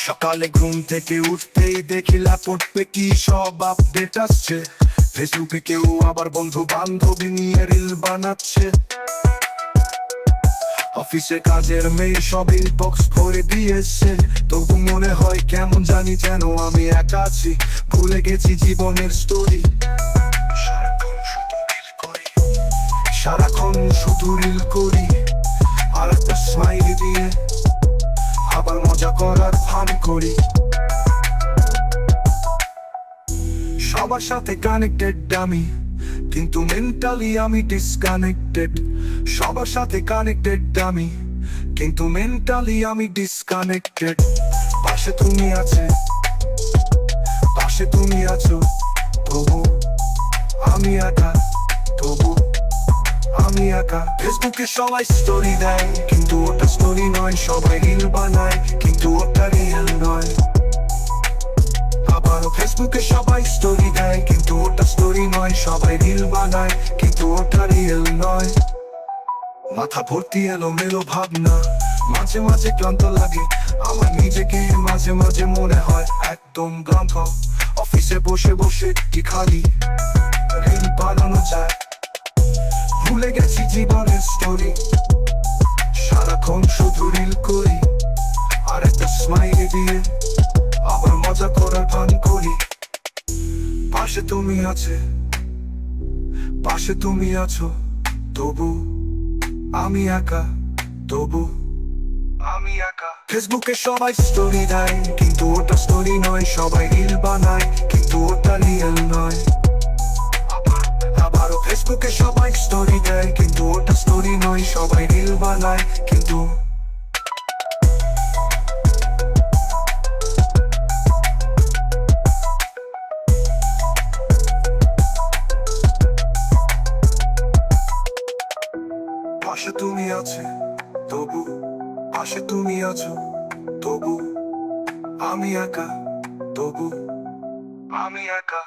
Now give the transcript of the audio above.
সকালে ঘুম থেকে উঠতেই দেখি ল্যাপটপে কি সব আপডেট আসছে। ফেসবুকে কেউ আবার বন্ধু বান্ধবী নিয়ে রিল বানাচ্ছে। অফিসে কাজের মেয়ে সব ইনবক্স ভরে দিয়েছে। তবু মনে হয় কেমন জানি যেন আমি একা আছি, ভুলে গেছি জীবনের স্টোরি। সারাক্ষণ শুধু রিল করি, আর একটা স্মাইলি দিয়ে আবার মজা করার ভান করি। সবার সাথে কানেক্টেড আমি, কিন্তু মেন্টালি আমি ডিসকানেক্টেড। সবার সাথে কানেক্টেড আমি, কিন্তু মেন্টালি আমি ডিসকানেক্টেড। পাশে তুমি আছে, পাশে তুমি আছো, তবু আমি একা, তবু আমি একা। ফেসবুকে সবাই স্টোরি দেয়, কিন্তু ওটা স্টোরি নয়। সবাই রিল বানায়, কিন্তু ওটা রিয়েল নয়। আবারও ফেসবুকে সবাই স্টোরি দেয়, কিন্তু ওটা স্টোরি নয়। সবাই রিল বানায়, কিন্তু ওটা রিয়েল নয়। মাথা ভর্তি এলোমেলো ভাবনা, মাঝে মাঝে ক্লান্ত লাগে আমার নিজেকে। মাঝে মাঝে মনে হয় একদম ক্লান্ত। অফিসে বসে বসে কি খালি রিল বানানো যায়, ভুলে গেছি জীবনের স্টোরি। সারাক্ষণ শুধু রিল করি, আর একটা স্মাইলি দিয়ে আবার মজা করার ভান করি। পাশে তুমি আছে, পাশে তুমি আছো, তবু আমি একা, তবু আমি একা। ফেসবুকে সবাই স্টোরি দেয়, কিন্তু ওটা স্টোরি নয়। সবাই রিল বানায়, কিন্তু ওটা রিয়েল নয়। আবারও ফেসবুকে সবাই স্টোরি দেয়, কিন্তু ওটা স্টোরি নয়। সবাই রিল বানায়, কিন্তু পাশে তুমি আছে, তবু পাশে তুমি আছো, তবু আমি একা, তবু আমি একা।